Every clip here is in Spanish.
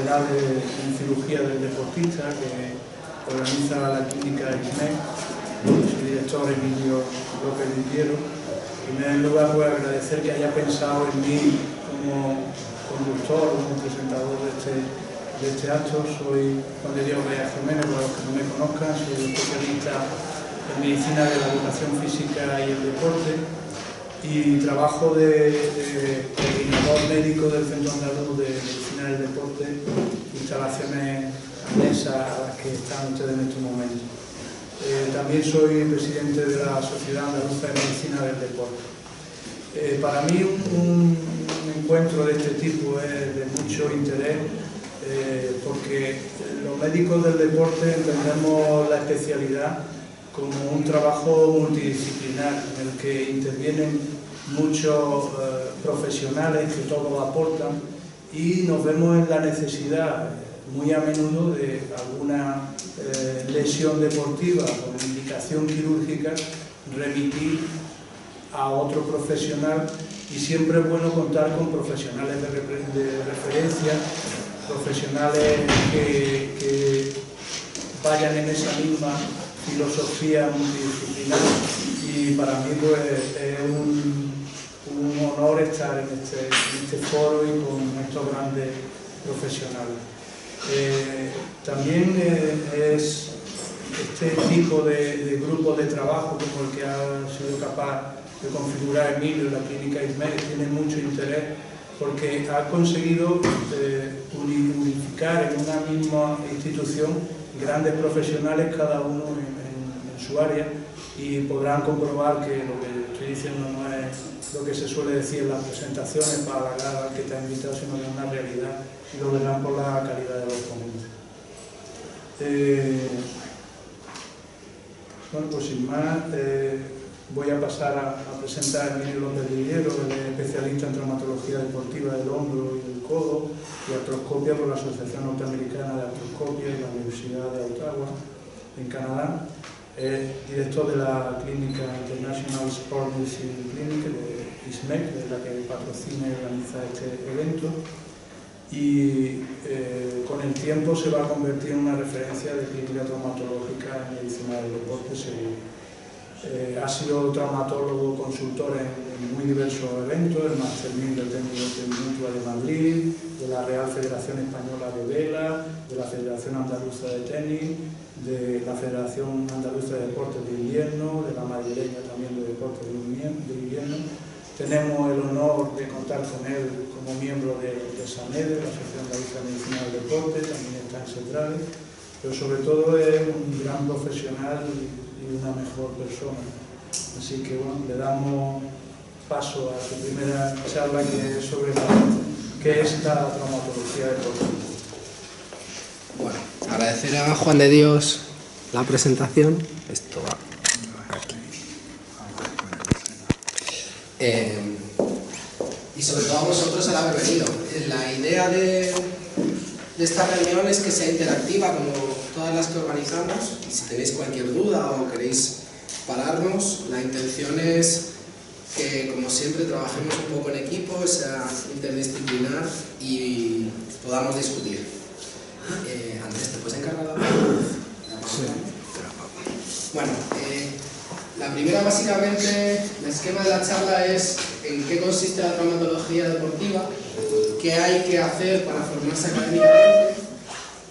novedades en cirugía del deportista que organiza la clínica ISMEC, su director Emilio López Viviero. En primer lugar, pues agradecer que haya pensado en mí como conductor, como presentador de este acto. Soy Juan de Dios Brea Jiménez, para los que no me conozcan, soy especialista en medicina de la educación física y el deporte y trabajo de coordinador médico del Centro Andaluz de Medicina del Deporte, instalaciones anexas a las que están ustedes en estos momentos. También soy presidente de la Sociedad Andaluza de Medicina del Deporte. Para mí un encuentro de este tipo es de mucho interés porque los médicos del deporte entendemos la especialidad como un trabajo multidisciplinar en el que intervienen muchos profesionales que todos aportan y nos vemos en la necesidad muy a menudo de alguna lesión deportiva con indicación quirúrgica remitir a otro profesional, y siempre es bueno contar con profesionales de referencia, profesionales que vayan en esa misma filosofía multidisciplinar, y para mí pues, es un honor estar en este foro y con estos grandes profesionales. También es este tipo de grupo de trabajo como el que ha sido capaz de configurar Emilio en la clínica ISMEC tiene mucho interés porque ha conseguido unificar en una misma institución grandes profesionales, cada uno en su área, y podrán comprobar que lo que estoy diciendo no es lo que se suele decir en las presentaciones para halagar al que te ha invitado, sino que es una realidad, y lo verán por la calidad de los ponentes. Bueno, pues sin más, voy a pasar a presentar a Emilio López Viviero, el especialista en traumatología deportiva del hombro y del codo y artroscopia por la Asociación Norteamericana de Artroscopia y la Universidad de Ottawa, en Canadá. Es director de la clínica International Sport Medicine Clinic de ISMEC, de la que patrocina y organiza este evento, y con el tiempo se va a convertir en una referencia de clínica traumatológica en medicina del deporte. Ha sido traumatólogo consultor en muy diversos eventos, el Master 1000 del Técnico Mutua de Madrid, de la Real Federación Española de Vela, de la Federación Andaluza de Tenis, de la Federación Andaluza de Deportes de Invierno, de la madrileña también de Deportes de Invierno. Tenemos el honor de contar con él como miembro de SAMEDE, la Asociación Andaluza de Medicina del Deporte, también está en SEDRADE, pero sobre todo es un gran profesional y una mejor persona. Así que bueno, le damos paso a su primera charla, que es sobre qué es la traumatología deportiva. Bueno, agradecer a Juan de Dios la presentación. Esto va aquí. Y sobre todo a vosotros el haber venido. La idea de esta reunión es que sea interactiva como todas las que organizamos, y si tenéis cualquier duda o queréis pararnos, la intención es que, como siempre, trabajemos un poco en equipo, sea interdisciplinar y podamos discutir. Andrés, ¿te puedes encargar de hablar? Sí. Bueno, la primera, básicamente, el esquema de la charla es en qué consiste la traumatología deportiva, qué hay que hacer para formarse académicamente,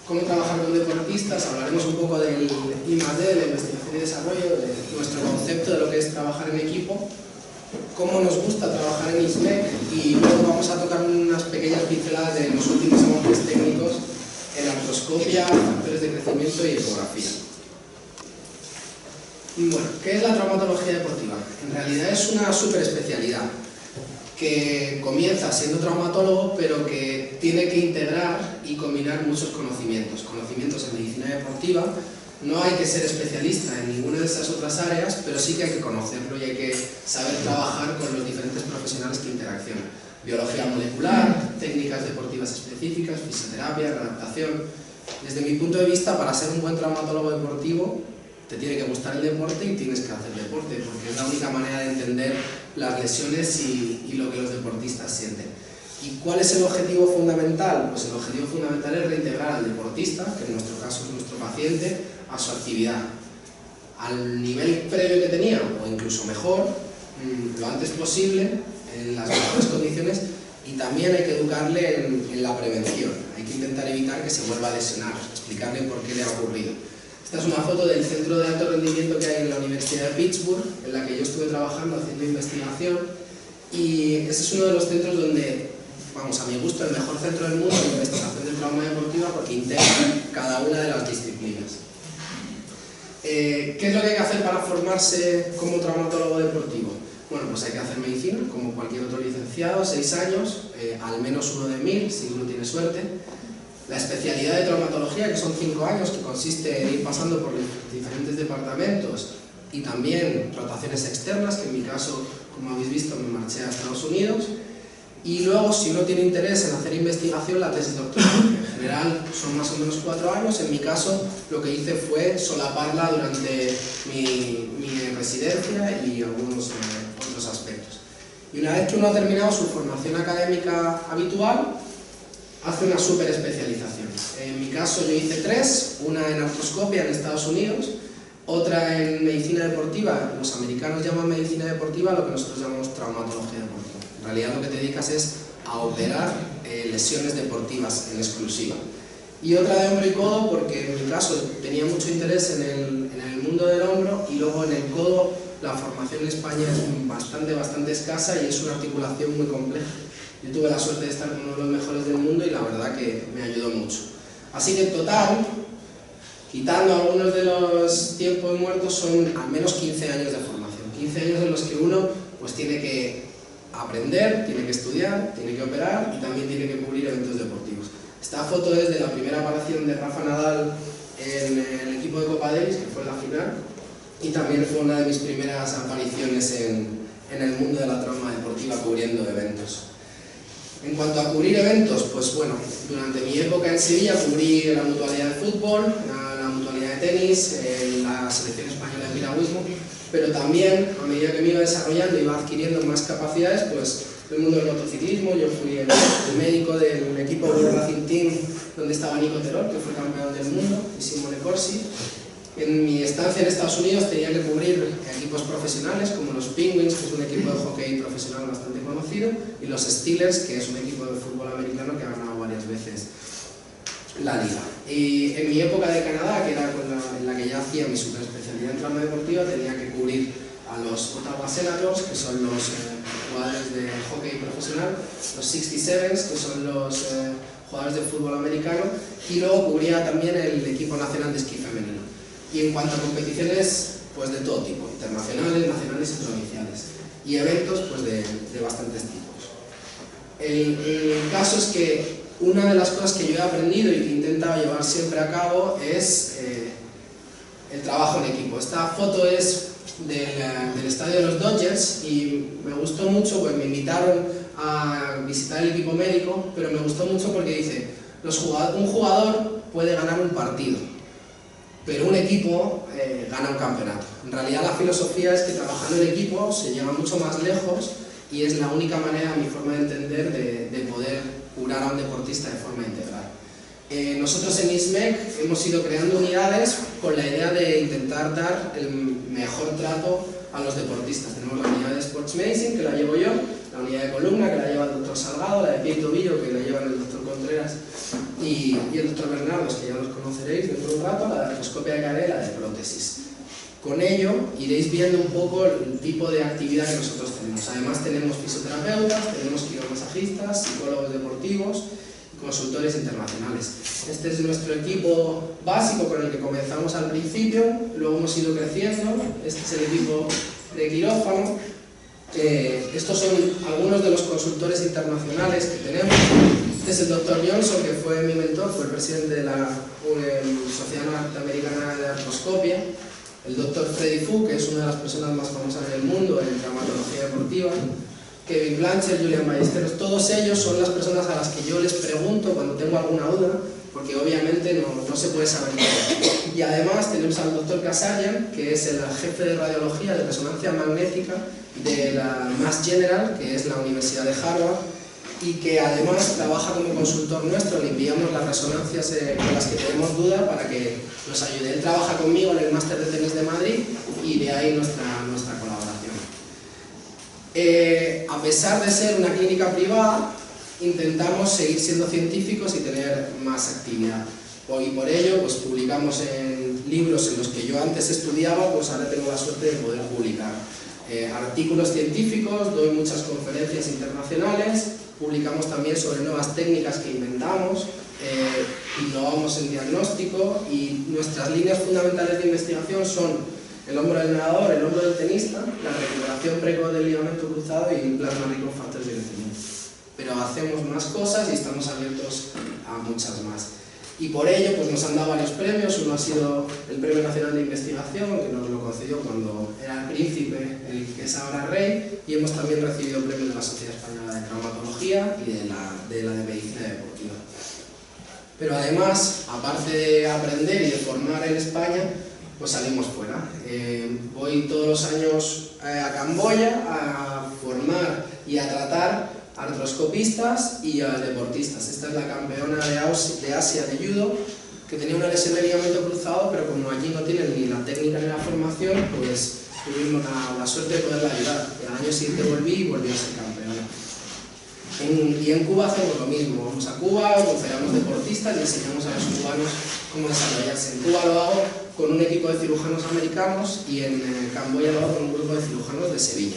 cómo trabajar con deportistas, hablaremos un poco del I+D, de la investigación y desarrollo, de nuestro concepto de lo que es trabajar en equipo, cómo nos gusta trabajar en ISMEC, y luego vamos a tocar unas pequeñas pinceladas de los últimos avances técnicos en artroscopia, factores de crecimiento y ecografía. Bueno, ¿qué es la traumatología deportiva? En realidad es una superespecialidad que comienza siendo traumatólogo, pero que tiene que integrar y combinar muchos conocimientos en medicina deportiva. No hay que ser especialista en ninguna de esas otras áreas, pero sí que hay que conocerlo y hay que saber trabajar con los diferentes profesionales que interaccionan. Biología molecular, técnicas deportivas específicas, fisioterapia, readaptación. Desde mi punto de vista, para ser un buen traumatólogo deportivo, te tiene que gustar el deporte y tienes que hacer deporte, porque es la única manera de entender las lesiones y lo que los deportistas sienten. ¿Y cuál es el objetivo fundamental? Pues el objetivo fundamental es reintegrar al deportista, que en nuestro caso es nuestro paciente, a su actividad, al nivel previo que tenía, o incluso mejor, lo antes posible, en las mejores condiciones, y también hay que educarle en la prevención. Hay que intentar evitar que se vuelva a lesionar, explicarle por qué le ha ocurrido. Esta es una foto del centro de alto rendimiento que hay en la Universidad de Pittsburgh, en la que yo estuve trabajando haciendo investigación, y ese es uno de los centros donde, vamos, a mi gusto, el mejor centro del mundo de investigación del trauma deportiva, porque integra cada una de las disciplinas. ¿Qué es lo que hay que hacer para formarse como traumatólogo deportivo? Bueno, pues hay que hacer medicina, como cualquier otro licenciado, 6 años, al menos uno de 1000, si uno tiene suerte. La especialidad de traumatología, que son 5 años, que consiste en ir pasando por diferentes departamentos y también rotaciones externas, que en mi caso, como habéis visto, me marché a Estados Unidos. Y luego, si uno tiene interés en hacer investigación, la tesis doctoral, que en general son más o menos 4 años. En mi caso, lo que hice fue solaparla durante mi residencia y algunos otros aspectos. Y una vez que uno ha terminado su formación académica habitual, hace una super especialización. En mi caso yo hice 3, una en artroscopia en Estados Unidos, otra en medicina deportiva. Los americanos llaman medicina deportiva lo que nosotros llamamos traumatología deportiva. En realidad lo que te dedicas es a operar lesiones deportivas en exclusiva. Y otra de hombro y codo, porque en mi caso tenía mucho interés en el mundo del hombro, y luego en el codo la formación en España es bastante escasa y es una articulación muy compleja. Yo tuve la suerte de estar con uno de los mejores del mundo y la verdad que me ayudó mucho. Así que en total, quitando algunos de los tiempos muertos, son al menos 15 años de formación. 15 años en los que uno pues tiene que aprender, tiene que estudiar, tiene que operar y también tiene que cubrir eventos deportivos. Esta foto es de la primera aparición de Rafa Nadal en el equipo de Copa Davis, que fue la final, y también fue una de mis primeras apariciones en el mundo de la trauma deportiva cubriendo eventos. En cuanto a cubrir eventos, pues bueno, durante mi época en Sevilla cubrí la mutualidad de fútbol, la mutualidad de tenis, la selección española de piragüismo, pero también, a medida que me iba desarrollando y iba adquiriendo más capacidades, pues el mundo del motociclismo. Yo fui el médico del equipo World Racing Team, donde estaba Nico Terol, que fue campeón del mundo, y Simone Corsi. En mi estancia en Estados Unidos tenía que cubrir equipos profesionales como los Penguins, que es un equipo de hockey profesional bastante conocido, y los Steelers, que es un equipo de fútbol americano que ha ganado varias veces la liga. Y en mi época de Canadá, que era en la que ya hacía mi superespecialidad en trauma deportiva, tenía que cubrir a los Ottawa Senators, que son los jugadores de hockey profesional, los 67s, que son los jugadores de fútbol americano, y luego cubría también el equipo nacional de esquí femenino. Y en cuanto a competiciones, pues de todo tipo, internacionales, nacionales y provinciales, y eventos pues de bastantes tipos. El caso es que una de las cosas que yo he aprendido y que he intentado llevar siempre a cabo es el trabajo en equipo. Esta foto es del estadio de los Dodgers y me gustó mucho, pues me invitaron a visitar el equipo médico, pero me gustó mucho porque dice, un jugador puede ganar un partido, pero un equipo gana un campeonato. En realidad la filosofía es que trabajando en equipo se llega mucho más lejos y es la única manera, a mi forma de entender, de poder curar a un deportista de forma integral. Nosotros en ISMEC hemos ido creando unidades con la idea de intentar dar el mejor trato a los deportistas. Tenemos la unidad de Sports Medicine, que la llevo yo, la unidad de columna, que la lleva el doctor Salgado, la de pie y tobillo, que la lleva el doctor Contreras, y el doctor Bernardos, que ya los conoceréis dentro de un rato, la de artroscopia de cadera y la de prótesis. Con ello iréis viendo un poco el tipo de actividad que nosotros tenemos. Además tenemos fisioterapeutas, tenemos quiromasajistas, psicólogos deportivos, consultores internacionales. Este es nuestro equipo básico con el que comenzamos al principio, luego hemos ido creciendo. Este es el equipo de quirófano. Estos son algunos de los consultores internacionales que tenemos. Este es el Dr. Johnson, que fue mi mentor, fue el presidente de la Sociedad Norteamericana de Artroscopia. El Dr. Freddy Fu, que es una de las personas más famosas del mundo en traumatología deportiva. Kevin Blanchard, Julian Ballesteros, todos ellos son las personas a las que yo les pregunto cuando tengo alguna duda, porque obviamente no se puede saber todo. Y además tenemos al Dr. Kasayan, que es el jefe de radiología de resonancia magnética de la Mass General, que es la Universidad de Harvard, y que además trabaja como consultor nuestro. Le enviamos las resonancias con las que tenemos dudas para que nos ayude. Él trabaja conmigo en el Máster de Tenis de Madrid y de ahí nuestra colaboración. A pesar de ser una clínica privada, intentamos seguir siendo científicos y tener más actividad. Y por ello pues, publicamos en libros en los que yo antes estudiaba, pues ahora tengo la suerte de poder publicar artículos científicos, doy muchas conferencias internacionales, publicamos también sobre nuevas técnicas que inventamos, innovamos en diagnóstico, y nuestras líneas fundamentales de investigación son el hombro del nadador, el hombro del tenista, la recuperación precoz del ligamento cruzado y el plasma rico en factores de crecimiento. Pero hacemos más cosas y estamos abiertos a muchas más. Y por ello pues nos han dado varios premios. Uno ha sido el Premio Nacional de Investigación, que nos lo concedió cuando era el príncipe, el que es ahora rey, y hemos también recibido premios de la Sociedad Española de Traumatología y de la de Medicina Deportiva. Pero además, aparte de aprender y de formar en España, pues salimos fuera. Voy todos los años a Camboya a formar y a tratar artroscopistas y a deportistas. Esta es la campeona de Asia de judo, que tenía una lesión de ligamento cruzado, pero como allí no tienen ni la técnica ni la formación, pues tuvimos la suerte de poderla ayudar. El año siguiente volví a ser campeona. Y en Cuba hacemos lo mismo. Vamos a Cuba, operamos deportistas y enseñamos a los cubanos cómo desarrollarse. En Cuba lo hago con un equipo de cirujanos americanos y en Camboya lo hago con un grupo de cirujanos de Sevilla.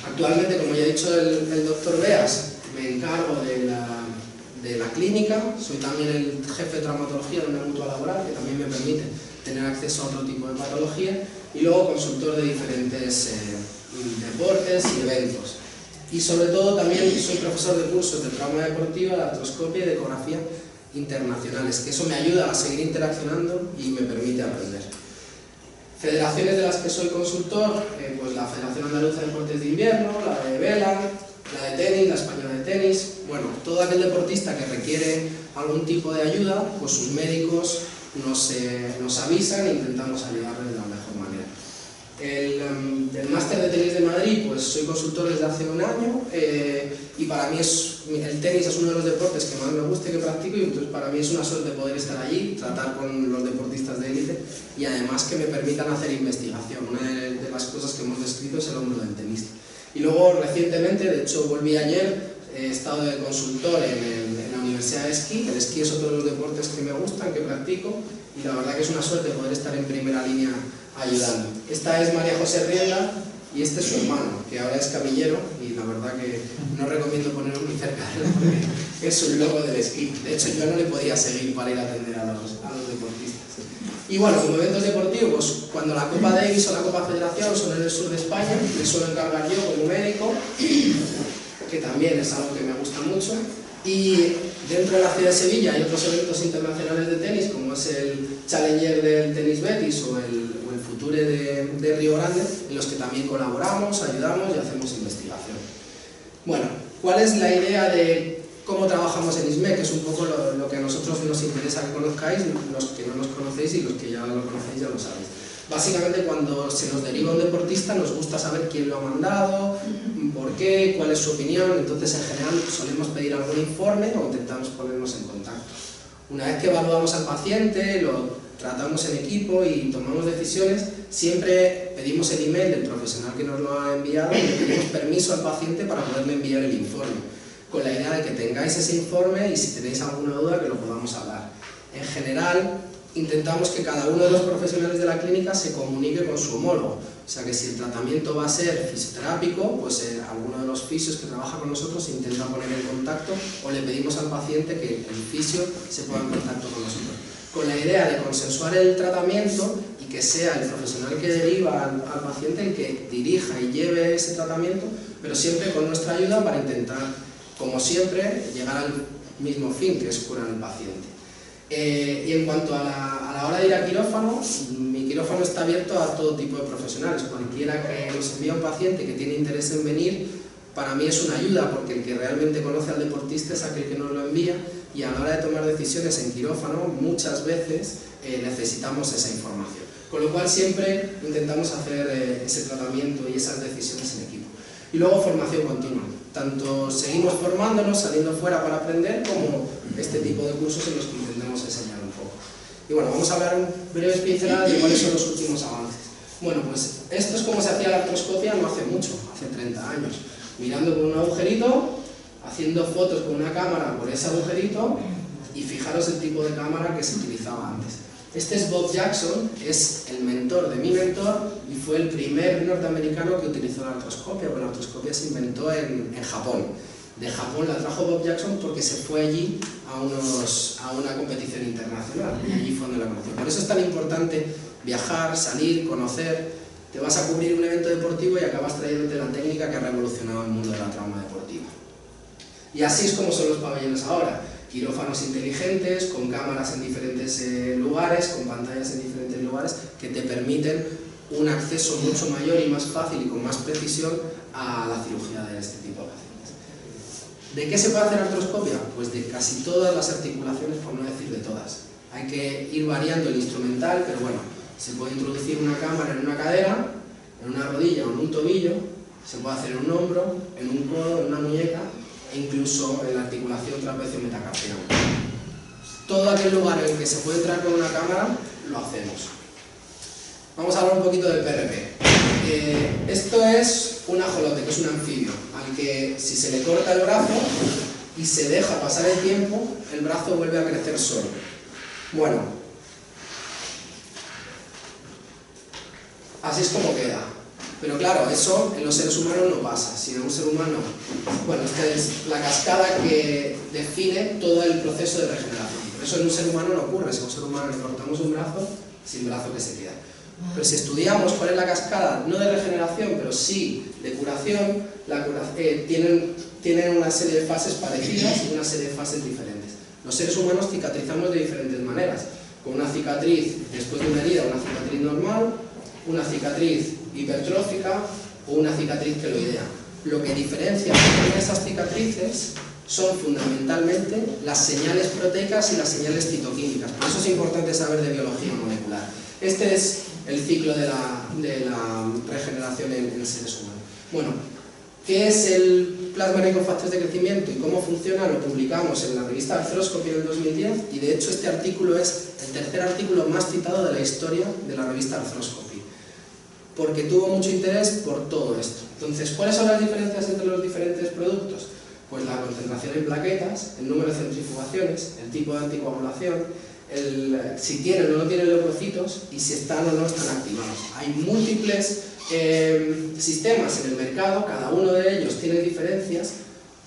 Actualmente, como ya ha dicho el doctor Beas, me encargo de la clínica, soy también el jefe de traumatología de una mutua laboral, que también me permite tener acceso a otro tipo de patología, y luego consultor de diferentes deportes y eventos. Y sobre todo también soy profesor de cursos de trauma deportiva, de artroscopia y de ecografía internacionales, que eso me ayuda a seguir interaccionando y me permite aprender. Federaciones de las que soy consultor, pues la Federación Andaluza de Deportes de Invierno, la de vela, la de tenis, la española de tenis. Bueno, todo aquel deportista que requiere algún tipo de ayuda, pues sus médicos nos avisan e intentamos ayudarles de la mejor manera. Del Máster de Tenis de Madrid, pues soy consultor desde hace un año, y para mí el tenis es uno de los deportes que más me gusta y que practico, y entonces para mí es una suerte poder estar allí, tratar con los deportistas de élite y además que me permitan hacer investigación. Una de las cosas que hemos descrito es el hombro del tenista. Y luego recientemente, de hecho volví ayer, he estado de consultor en la Universidad de Esquí. El esquí es otro de los deportes que me gustan, que practico, y la verdad que es una suerte poder estar en primera línea ayudando. Esta es María José Rienda y este es su hermano, que ahora es camillero, y la verdad que no recomiendo ponerlo muy cerca de él porque es un loco del esquí. De hecho yo no le podía seguir para ir a atender a los deportistas. Y bueno, como eventos deportivos, pues cuando la Copa Davis o la Copa Federación son en el sur de España, me suelo encargar yo como médico, que también es algo que me gusta mucho. Y dentro de la ciudad de Sevilla hay otros eventos internacionales de tenis, como es el Challenger del Tenis Betis o el Future de Río Grande, en los que también colaboramos, ayudamos y hacemos investigación. Bueno, ¿cuál es la idea de cómo trabajamos en ISME? Que es un poco lo que a nosotros nos interesa que conozcáis, los que no nos conocéis, y los que ya lo conocéis ya lo sabéis. Básicamente, cuando se nos deriva un deportista, nos gusta saber quién lo ha mandado, por qué, cuál es su opinión. Entonces, en general, solemos pedir algún informe o intentamos ponernos en contacto. Una vez que evaluamos al paciente, lo tratamos en equipo y tomamos decisiones, siempre pedimos el email del profesional que nos lo ha enviado y le pedimos permiso al paciente para poderle enviar el informe, con la idea de que tengáis ese informe y si tenéis alguna duda que lo podamos hablar. En general, intentamos que cada uno de los profesionales de la clínica se comunique con su homólogo, o sea que si el tratamiento va a ser fisioterápico, pues alguno de los fisios que trabaja con nosotros intenta poner en contacto, o le pedimos al paciente que el fisio se ponga en contacto con nosotros, con la idea de consensuar el tratamiento y que sea el profesional que deriva al paciente el que dirija y lleve ese tratamiento, pero siempre con nuestra ayuda para intentar, como siempre, llegar al mismo fin, que es curar al paciente. Y en cuanto a la hora de ir a quirófano, mi quirófano está abierto a todo tipo de profesionales. Cualquiera que nos envía un paciente que tiene interés en venir, para mí es una ayuda, porque el que realmente conoce al deportista es aquel que nos lo envía, y a la hora de tomar decisiones en quirófano muchas veces necesitamos esa información. Con lo cual siempre intentamos hacer ese tratamiento y esas decisiones en equipo. Y luego formación continua. Tanto seguimos formándonos, saliendo fuera para aprender, como este tipo de cursos en los que intentamos enseñar un poco. Y bueno, vamos a hablar en breves pinceladas de cuáles son los últimos avances. Bueno, pues esto es como se hacía la artroscopia no hace mucho, hace 30 años. Mirando por un agujerito, haciendo fotos con una cámara por ese agujerito, y fijaros el tipo de cámara que se utilizaba antes. Este es Bob Jackson, es el mentor de mi mentor y fue el primer norteamericano que utilizó la artroscopia, porque la artroscopia se inventó en Japón. De Japón la trajo Bob Jackson porque se fue allí a una competición internacional y allí fue donde la conoció. Por eso es tan importante viajar, salir, conocer. Te vas a cubrir un evento deportivo y acabas trayéndote la técnica que ha revolucionado el mundo de la trauma deportiva. Y así es como son los pabellones ahora. Quirófanos inteligentes, con cámaras en diferentes lugares, con pantallas en diferentes lugares, que te permiten un acceso mucho mayor y más fácil y con más precisión a la cirugía de este tipo de pacientes. ¿De qué se puede hacer artroscopia? Pues de casi todas las articulaciones, por no decir de todas. Hay que ir variando el instrumental, pero bueno, se puede introducir una cámara en una cadera, en una rodilla o en un tobillo, se puede hacer en un hombro, en un codo, en una muñeca, e incluso en la articulación trapecio-metacarpiana. Todo aquel lugar en el que se puede entrar con una cámara, lo hacemos. Vamos a hablar un poquito del PRP. Esto es un ajolote, que es un anfibio, al que si se le corta el brazo y se deja pasar el tiempo, el brazo vuelve a crecer solo. Bueno, así es como queda. Pero claro, eso en los seres humanos no pasa. Si en un ser humano, bueno, esta es la cascada que define todo el proceso de regeneración. Pero eso en un ser humano no ocurre. Si a un ser humano le cortamos un brazo, sin brazo que se queda. Pero si estudiamos cuál es la cascada, no de regeneración, pero sí de curación, tienen una serie de fases parecidas y una serie de fases diferentes. Los seres humanos cicatrizamos de diferentes maneras. Con una cicatriz después de una herida, una cicatriz normal, una cicatriz hipertrófica o una cicatriz queloidea. Lo que diferencia entre esas cicatrices son fundamentalmente las señales proteicas y las señales citoquímicas. Por eso es importante saber de biología molecular. Este es el ciclo de la regeneración en seres humanos. Bueno, ¿qué es el plasma rico en factores de crecimiento y cómo funciona? Lo publicamos en la revista Arthroscopy en el 2010 y de hecho este artículo es el tercer artículo más citado de la historia de la revista Arthroscopy, porque tuvo mucho interés por todo esto. Entonces, ¿cuáles son las diferencias entre los diferentes productos? Pues la concentración en plaquetas, el número de centrifugaciones, el tipo de anticoagulación, si tienen o no tienen leucocitos y si están o no están activados. Hay múltiples sistemas en el mercado, cada uno de ellos tiene diferencias.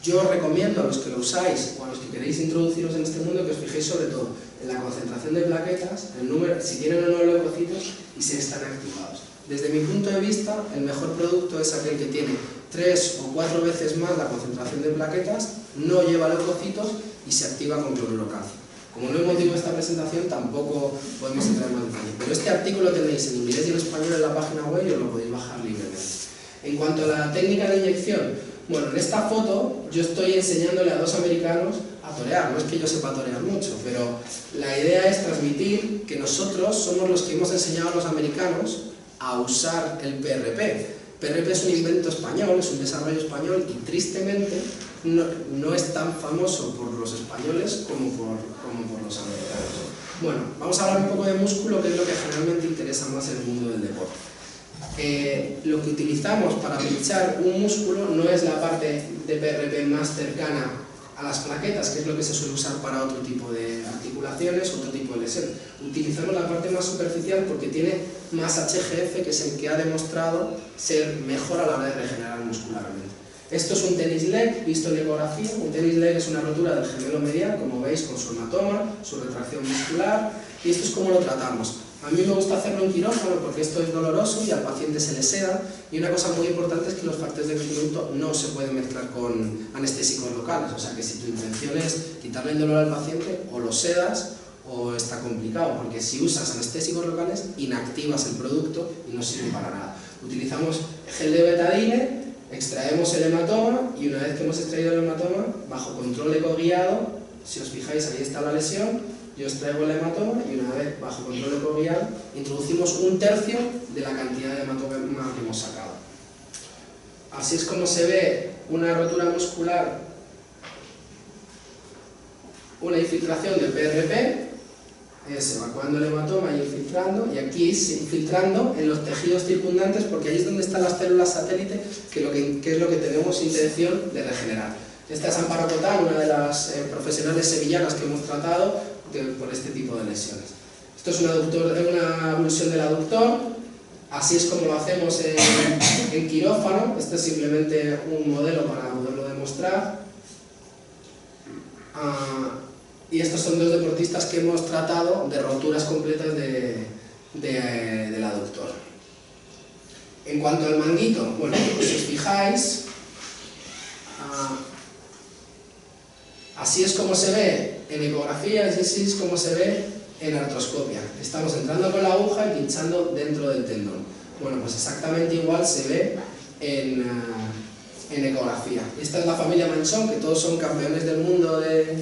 Yo recomiendo a los que lo usáis o a los que queréis introduciros en este mundo que os fijéis sobre todo en la concentración de plaquetas, el número, si tienen o no leucocitos y si están activados. Desde mi punto de vista, el mejor producto es aquel que tiene 3 o 4 veces más la concentración de plaquetas, no lleva leucocitos y se activa con cloruro calcio. Como no es motivo de esta presentación, tampoco podemos entrar en más detalle. Pero este artículo tenéis en inglés y en español en la página web y os lo podéis bajar libremente. En cuanto a la técnica de inyección, bueno, en esta foto yo estoy enseñándole a 2 americanos a torear. No es que yo sepa torear mucho, pero la idea es transmitir que nosotros somos los que hemos enseñado a los americanos a usar el PRP. PRP es un invento español, es un desarrollo español y tristemente no es tan famoso por los españoles como por los americanos. Bueno, vamos a hablar un poco de músculo, que es lo que generalmente interesa más en el mundo del deporte. Lo que utilizamos para pinchar un músculo no es la parte de PRP más cercana a las plaquetas, que es lo que se suele usar para otro tipo de articulaciones, otro tipo de lesión. Utilizamos la parte más superficial porque tiene más HGF, que es el que ha demostrado ser mejor a la hora de regenerar muscularmente. Esto es un tenis leg visto en ecografía. Un tenis leg es una rotura del gemelo medial, como veis, con su hematoma, su retracción muscular, y esto es como lo tratamos. A mí me gusta hacerlo en quirófano porque esto es doloroso y al paciente se le seda, y una cosa muy importante es que los factores de crecimiento no se pueden mezclar con anestésicos locales, o sea que si tu intención es quitarle el dolor al paciente, o lo sedas o está complicado, porque si usas anestésicos locales inactivas el producto y no sirve para nada. Utilizamos gel de betadine, extraemos el hematoma y una vez que hemos extraído el hematoma, bajo control ecoguiado, si os fijáis ahí está la lesión, yo extraigo el hematoma y una vez bajo control ecoguiado introducimos 1/3 de la cantidad de hematoma que hemos sacado. Así es como se ve una rotura muscular, una infiltración del PRP, es evacuando el hematoma y infiltrando, y aquí es infiltrando en los tejidos circundantes, porque ahí es donde están las células satélite, que es lo que tenemos intención de regenerar. Esta es Amparo Cotán, una de las profesionales sevillanas que hemos tratado por este tipo de lesiones. Esto es una ablución del aductor, así es como lo hacemos en quirófano. Este es simplemente un modelo para poderlo demostrar. Y estos son dos deportistas que hemos tratado de roturas completas del aductor. En cuanto al manguito, bueno, pues si os fijáis, así es como se ve en ecografía, y así es como se ve en artroscopia. Estamos entrando con la aguja y pinchando dentro del tendón. Bueno, pues exactamente igual se ve en ecografía. Esta es la familia Manchón, que todos son campeones del mundo de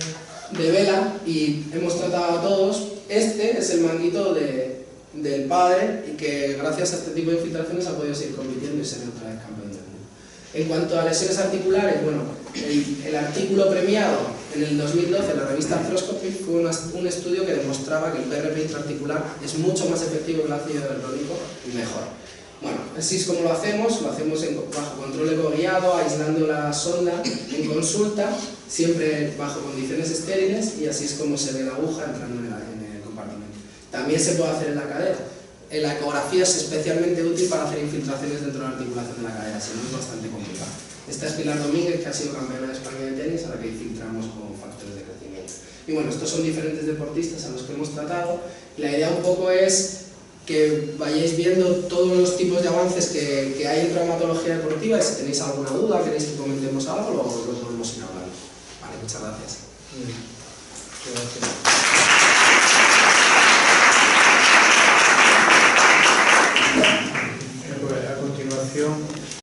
vela, y hemos tratado a todos. Este es el manguito del padre, y que gracias a este tipo de infiltraciones ha podido seguir compitiendo y ser otra vez campeón del mundo. En cuanto a lesiones articulares, bueno, el artículo premiado en el 2012 en la revista Arthroscopy fue un estudio que demostraba que el PRP intraarticular es mucho más efectivo que el ácido hialurónico y mejor. Bueno, así es como lo hacemos bajo control ecoguiado, aislando la sonda en consulta, siempre bajo condiciones estériles, y así es como se ve la aguja entrando en el compartimento. También se puede hacer en la cadera. La ecografía es especialmente útil para hacer infiltraciones dentro de la articulación de la cadera, si no es bastante complicado. Esta es Pilar Domínguez, que ha sido campeona de España de tenis, a la que infiltramos con factores de crecimiento. Y bueno, estos son diferentes deportistas a los que hemos tratado, y la idea un poco es que vayáis viendo todos los tipos de avances que hay en traumatología deportiva, y si tenéis alguna duda, queréis que comentemos algo, lo podemos ir hablando. Vale, muchas gracias. A continuación